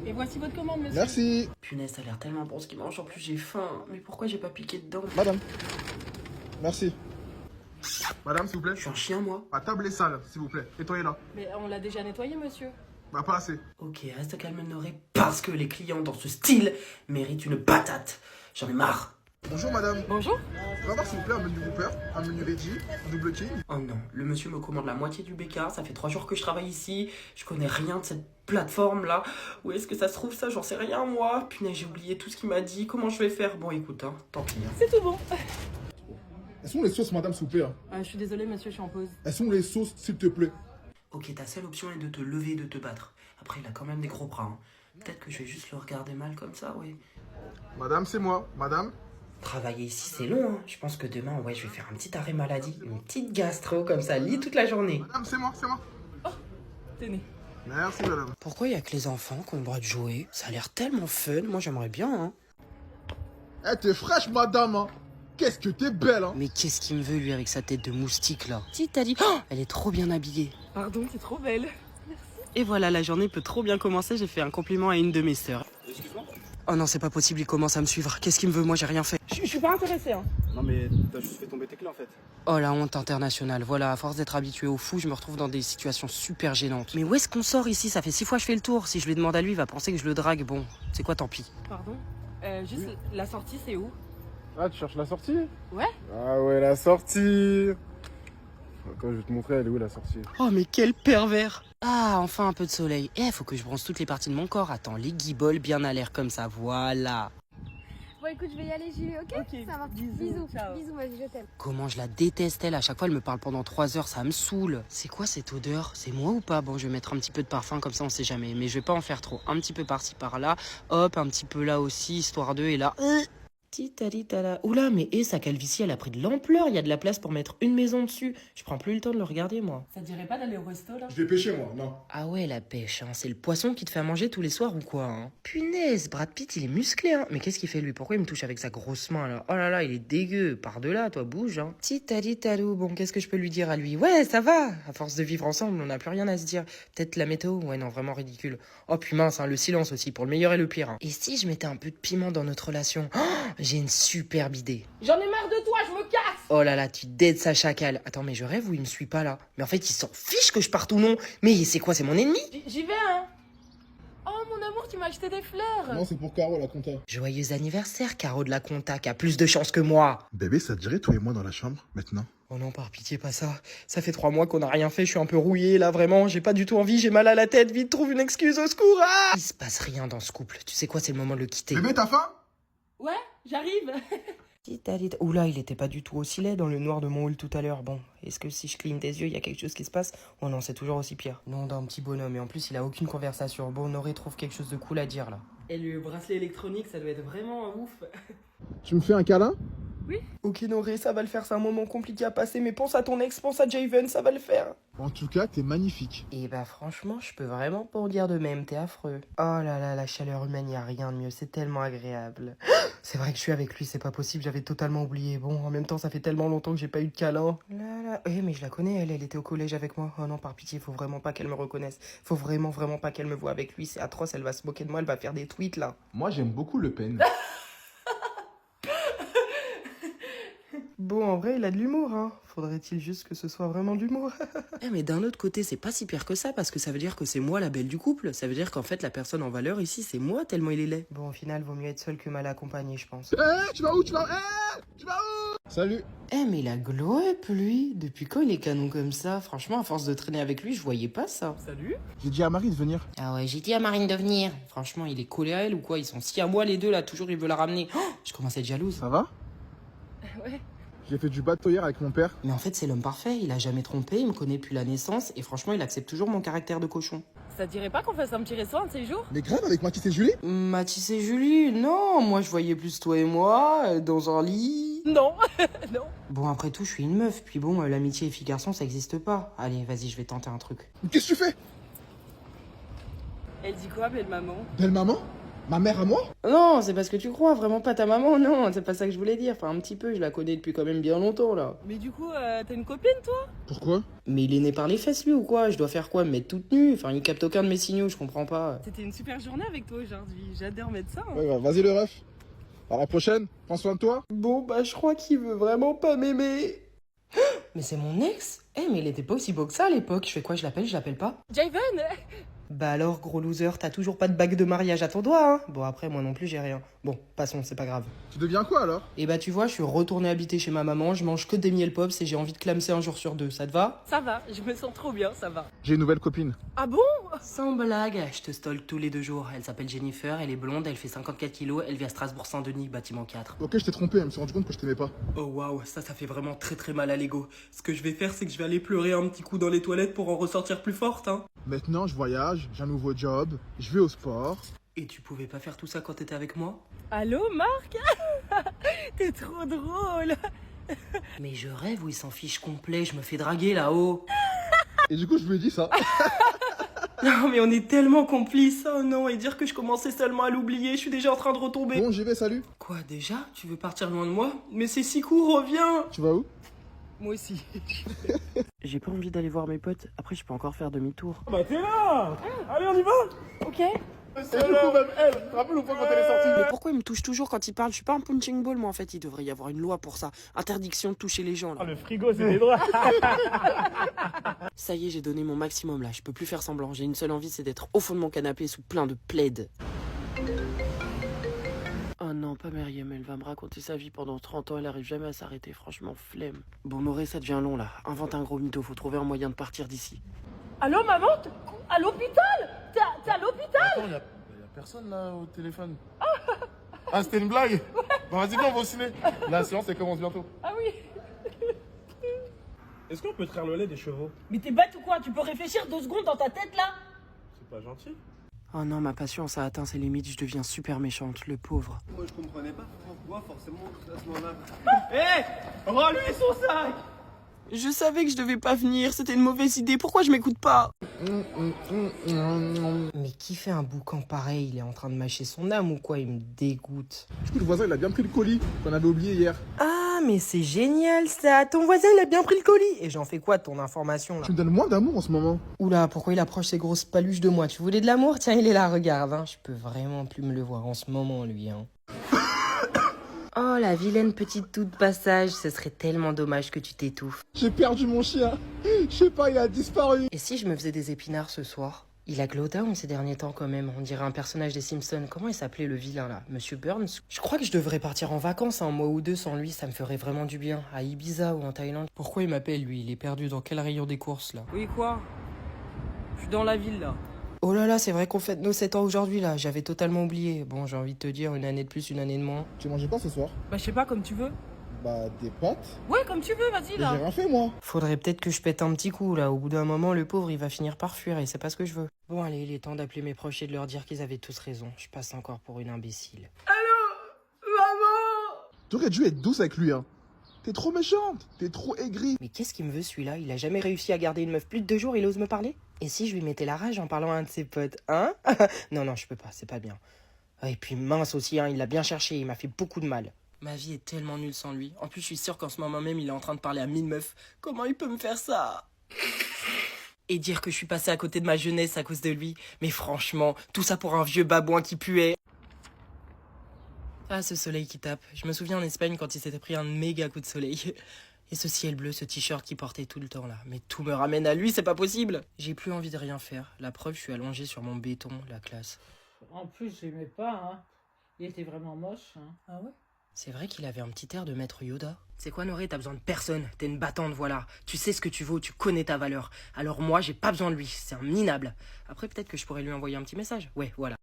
Et voici votre commande, monsieur. Merci. Punaise, ça a l'air tellement bon ce qu'il mange. En plus, j'ai faim. Mais pourquoi j'ai pas piqué dedans? Madame. Merci. Madame, s'il vous plaît. Je suis un chien, moi. Ma table est sale, s'il vous plaît. Nettoyez-la. Mais on l'a déjà nettoyé, monsieur. Bah, pas assez. Ok, reste calme, Noré, parce que les clients dans ce style méritent une patate. J'en ai marre. Bonjour, madame. Bonjour. On va voir, s'il vous plaît, un menu Whopper, un menu veggie, un double king. Oh non, le monsieur me commande la moitié du BK. Ça fait 3 jours que je travaille ici. Je connais rien de cette plateforme là. Où est-ce que ça se trouve ça? J'en sais rien moi. Punaise, j'ai oublié tout ce qu'il m'a dit. Comment je vais faire? Bon, écoute, hein, tant pis. Hein. C'est tout bon. Elles sont les sauces, madame, s'il vous plaît. Je suis désolée, monsieur, je suis en pause. Elles sont les sauces, s'il te plaît. Ok, ta seule option est de te lever et de te battre. Après, il a quand même des gros bras. Hein. Peut-être que je vais juste le regarder mal comme ça, ouais. Madame, c'est moi. Madame. Travailler ici, c'est long. Hein. Je pense que demain, ouais, je vais faire un petit arrêt maladie. Une petite gastro comme ça, lit toute la journée. Madame, c'est moi, c'est moi. Tenez. Merci, madame. Pourquoi il y a que les enfants qui ont le droit de jouer? Ça a l'air tellement fun. Moi, j'aimerais bien, hein. Eh, t'es fraîche, madame, hein. Qu'est-ce que t'es belle, hein. Mais qu'est-ce qu'il me veut, lui, avec sa tête de moustique, là? Si, t'as dit... Oh, elle est trop bien habillée. Pardon, c'est trop belle. Et voilà, la journée peut trop bien commencer. J'ai fait un compliment à une de mes sœurs. Excuse-moi? Oh non, c'est pas possible, il commence à me suivre. Qu'est-ce qu'il me veut? Moi, j'ai rien fait. Je suis pas intéressée, hein. Non mais t'as juste fait tomber tes clés en fait. Oh, la honte internationale. Voilà, à force d'être habitué au fou, je me retrouve dans des situations super gênantes. Mais où est-ce qu'on sort ici? Ça fait 6 fois que je fais le tour. Si je lui demande à lui, il va penser que je le drague. Bon, c'est quoi, tant pis. Pardon. Juste, la sortie, c'est où? Ah tu cherches la sortie? Ouais. Ah ouais la sortie. Attends je vais te montrer elle est où la sortie. Oh, mais quel pervers! Ah, enfin un peu de soleil. Eh, faut que je bronze toutes les parties de mon corps. Attends, les guiboles bien à l'air comme ça, voilà. Bon écoute, je vais y aller, j'y vais, ok? Ok, Ça marche. bisous, Bisous, ciao. bisous, vas-y, je t'aime. Comment je la déteste, elle. À chaque fois, elle me parle pendant 3 heures, ça me saoule. C'est quoi cette odeur? C'est moi ou pas? Bon, je vais mettre un petit peu de parfum, comme ça, on sait jamais. Mais je vais pas en faire trop. Un petit peu par-ci, par-là. Hop, un petit peu là aussi, histoire de... Et là... Titalitala. Oula, mais sa calvitie, elle a pris de l'ampleur. Il y a de la place pour mettre une maison dessus. Je prends plus le temps de le regarder, moi. Ça te dirait pas d'aller au resto, là? Je vais pêcher, moi, non. Ah ouais, la pêche, hein. C'est le poisson qui te fait à manger tous les soirs ou quoi, hein? Punaise, Brad Pitt, il est musclé, hein. Mais qu'est-ce qu'il fait, lui? Pourquoi il me touche avec sa grosse main, là? Oh là là, il est dégueu. Par de là, toi, bouge, hein. Titalitalou. Bon, qu'est-ce que je peux lui dire à lui? Ouais, ça va. À force de vivre ensemble, on n'a plus rien à se dire. Peut-être la météo? Ouais, non, vraiment ridicule. Oh, puis mince, hein, le silence aussi, pour le meilleur et le pire, hein. Et si je mettais un peu de piment dans notre relation? Oh, j'ai une superbe idée. J'en ai marre de toi, je me casse! Oh là là, tu dead sa chacal. Attends, mais je rêve ou il me suit pas là? Mais en fait, il s'en fiche que je parte ou non. Mais c'est quoi, c'est mon ennemi? J'y vais, hein. Oh, mon amour, tu m'as acheté des fleurs. Non, c'est pour Caro, la compta. Joyeux anniversaire, Caro de la Conta, qui a plus de chance que moi. Bébé, ça te dirait, toi et moi, dans la chambre, maintenant? Oh non, par pitié, pas ça. Ça fait 3 mois qu'on n'a rien fait, je suis un peu rouillé là, vraiment. J'ai pas du tout envie, j'ai mal à la tête. Vite, trouve une excuse, au secours. Ah, il se passe rien dans ce couple. Tu sais quoi, c'est le moment de le quitter. Bébé, t'as faim? Ouais, j'arrive. Oula, il était pas du tout aussi laid dans le noir de mon hall tout à l'heure. Bon, est-ce que si je cligne des yeux, il y a quelque chose qui se passe? Oh non, c'est toujours aussi pire. Non, d'un petit bonhomme, et en plus, il a aucune conversation. Bon, Noré trouve quelque chose de cool à dire là. Et le bracelet électronique, ça doit être vraiment ouf. Tu me fais un câlin? Ok, Noré, ça va le faire, c'est un moment compliqué à passer, mais pense à ton ex, pense à Javen, ça va le faire. En tout cas, t'es magnifique. Et bah franchement, je peux vraiment pas en dire de même, t'es affreux. Oh là là, la chaleur humaine, y a rien de mieux, c'est tellement agréable. C'est vrai que je suis avec lui, c'est pas possible, j'avais totalement oublié. Bon, en même temps, ça fait tellement longtemps que j'ai pas eu de câlin. Là là, mais je la connais, elle était au collège avec moi. Oh non, par pitié, faut vraiment pas qu'elle me reconnaisse. Faut vraiment pas qu'elle me voie avec lui, c'est atroce, elle va se moquer de moi, elle va faire des tweets là. Moi, j'aime beaucoup Le Pen. Bon, en vrai, il a de l'humour, hein. Faudrait-il juste que ce soit vraiment de l'humour. Mais d'un autre côté, c'est pas si pire que ça, parce que ça veut dire que c'est moi la belle du couple. Ça veut dire qu'en fait, la personne en valeur ici, c'est moi, tellement il est laid. Bon, au final, vaut mieux être seul que mal accompagné, je pense. Tu vas où? Tu vas où? Tu vas où? Salut. Mais il a glow up, lui. Depuis quand il est canon comme ça? Franchement, à force de traîner avec lui, je voyais pas ça. Salut. J'ai dit à Marie de venir. Ah ouais, j'ai dit à Marine de venir. Franchement, il est collé à elle ou quoi? Ils sont si à moi, les deux, là. Toujours, il veut la ramener. Oh, je commence à être jalouse. Ça va? Ouais. J'ai fait du bateau hier avec mon père. Mais en fait, c'est l'homme parfait. Il a jamais trompé, il me connaît depuis la naissance. Et franchement, il accepte toujours mon caractère de cochon. Ça te dirait pas qu'on fasse un petit resto un de ces jours? Mais grave, avec Mathis et Julie? Mathis et Julie? Non, moi, je voyais plus toi et moi, dans un lit. Non, non. Bon, après tout, je suis une meuf. Puis bon, l'amitié et fille-garçon, ça existe pas. Allez, vas-y, je vais tenter un truc. Mais qu'est-ce que tu fais? Elle dit quoi, belle maman? Belle maman? Ma mère à moi? Non, c'est pas ce que tu crois, vraiment pas ta maman, non, c'est pas ça que je voulais dire. Enfin, un petit peu, je la connais depuis quand même bien longtemps, là. Mais du coup, t'as une copine, toi? Pourquoi? Mais il est né par les fesses, lui, ou quoi? Je dois faire quoi? Me mettre toute nue? Enfin, il capte aucun de mes signaux, je comprends pas. C'était une super journée avec toi aujourd'hui. J'adore mettre ça. Ouais, bah, vas-y le ref. À la prochaine, prends soin de toi. Bon, bah, je crois qu'il veut vraiment pas m'aimer. Mais c'est mon ex? Eh, mais il était pas aussi beau que ça à l'époque. Je fais quoi? Je l'appelle pas? Javen. Bah alors, gros loser, t'as toujours pas de bague de mariage à ton doigt, hein? Bon, après, moi non plus, j'ai rien. Bon, passons, c'est pas grave. Tu deviens quoi alors? Et bah, tu vois, je suis retourné habiter chez ma maman, je mange que des miel pops et j'ai envie de clamser un jour sur deux. Ça te va? Ça va, je me sens trop bien, ça va. J'ai une nouvelle copine. Ah bon? Sans blague, je te stalk tous les 2 jours. Elle s'appelle Jennifer, elle est blonde, elle fait 54 kilos, elle vit à Strasbourg-Saint-Denis, bâtiment 4. Ok, je t'ai trompé, je me suis rendu compte que je t'aimais pas. Oh waouh, ça fait vraiment très très mal à l'ego. Ce que je vais faire, c'est que je vais aller pleurer un petit coup dans les toilettes pour en ressortir plus forte, hein. Maintenant, je voyage, j'ai un nouveau job, je vais au sport. Et tu pouvais pas faire tout ça quand t'étais avec moi? Allô, Marc? T'es trop drôle. Mais je rêve ou il s'en fiche complet, je me fais draguer là-haut. Et du coup, je lui ai dit ça. Non mais on est tellement complices, oh non, et dire que je commençais seulement à l'oublier, je suis déjà en train de retomber. Bon, j'y vais, salut. Quoi déjà? Tu veux partir loin de moi? Mais c'est si court, reviens! Tu vas où? Moi aussi. J'ai pas envie d'aller voir mes potes, après je peux encore faire demi-tour. Bah t'es là. Allez, on y va. Ok. Et du coup, même elle, tu te rappelles ou pas quand elle est sortie? Mais pourquoi il me touche toujours quand il parle? Je suis pas un punching ball moi en fait, il devrait y avoir une loi pour ça. Interdiction de toucher les gens là. Ah, le frigo, c'est des droits. Ça y est, j'ai donné mon maximum là, je peux plus faire semblant. J'ai une seule envie, c'est d'être au fond de mon canapé sous plein de plaids. Oh non, pas Myriam, elle va me raconter sa vie pendant 30 ans, elle arrive jamais à s'arrêter, franchement, flemme. Bon, Noré, ça devient long là. Invente un gros mytho, faut trouver un moyen de partir d'ici. Allô, maman? À l'hôpital? T'es à l'hôpital? Attends, y a personne là au téléphone. Ah, c'était une blague. Bon, vas-y, viens, on va au ciné. La séance, elle commence bientôt. Ah oui. Est-ce qu'on peut traire le lait des chevaux? Mais t'es bête ou quoi? Tu peux réfléchir 2 secondes dans ta tête là? C'est pas gentil. Oh non, ma patience a atteint ses limites, je deviens super méchante, le pauvre. Moi je comprenais pas pourquoi forcément à ce moment-là. Rends-lui son sac. Je savais que je devais pas venir, c'était une mauvaise idée, pourquoi je m'écoute pas? Mais qui fait un boucan pareil? Il est en train de mâcher son âme ou quoi? Il me dégoûte. Du coup, le voisin, il a bien pris le colis qu'on avait oublié hier. Ah, mais c'est génial ça! Ton voisin, il a bien pris le colis! Et j'en fais quoi de ton information là? Tu me donnes moins d'amour en ce moment. Oula, pourquoi il approche ses grosses paluches de moi? Tu voulais de l'amour? Tiens, il est là, regarde, hein. Je peux vraiment plus me le voir en ce moment, lui, hein. Oh, la vilaine petite toux de passage, ce serait tellement dommage que tu t'étouffes. J'ai perdu mon chien. Je sais pas, il a disparu. Et si je me faisais des épinards ce soir? Il a glowdown ces derniers temps quand même, on dirait un personnage des Simpsons. Comment il s'appelait le vilain là? Monsieur Burns? Je crois que je devrais partir en vacances un mois ou 2 sans lui, ça me ferait vraiment du bien. À Ibiza ou en Thaïlande. Pourquoi il m'appelle lui? Il est perdu dans quel rayon des courses là? Oui, quoi? Je suis dans la ville là. Oh là là, c'est vrai qu'on fête nos 7 ans aujourd'hui là, j'avais totalement oublié. Bon, j'ai envie de te dire, une année de plus, une année de moins. Tu mangeais quoi ce soir? Bah, je sais pas, comme tu veux. Bah, des pâtes. Ouais, comme tu veux, vas-y Mais là. j'ai rien fait, moi. Faudrait peut-être que je pète un petit coup là, au bout d'un moment le pauvre il va finir par fuir et c'est pas ce que je veux. Bon allez, il est temps d'appeler mes proches et de leur dire qu'ils avaient tous raison, je passe encore pour une imbécile. T'aurais dû être douce avec lui, hein. T'es trop méchante. T'es trop aigrie. Mais qu'est-ce qu'il me veut celui-là? Il a jamais réussi à garder une meuf plus de 2 jours, il ose me parler? Et si je lui mettais la rage en parlant à un de ses potes, hein? Non, non, je peux pas, c'est pas bien. Ah, et puis mince aussi, hein, il l'a bien cherché, il m'a fait beaucoup de mal. Ma vie est tellement nulle sans lui. En plus, je suis sûre qu'en ce moment même, il est en train de parler à 1000 meufs. Comment il peut me faire ça? Et dire que je suis passé à côté de ma jeunesse à cause de lui. Mais franchement, tout ça pour un vieux babouin qui puait. Ah, ce soleil qui tape. Je me souviens en Espagne quand il s'était pris un méga coup de soleil. Et ce ciel bleu, ce t-shirt qu'il portait tout le temps là. Mais tout me ramène à lui, c'est pas possible. J'ai plus envie de rien faire. La preuve, je suis allongé sur mon béton, la classe. En plus, j'aimais pas, hein. Il était vraiment moche, hein. Ah ouais? C'est vrai qu'il avait un petit air de maître Yoda. C'est quoi, Noré? T'as besoin de personne. T'es une battante, voilà. Tu sais ce que tu vaux, tu connais ta valeur. Alors moi, j'ai pas besoin de lui. C'est un minable. Après, peut-être que je pourrais lui envoyer un petit message. Ouais, voilà.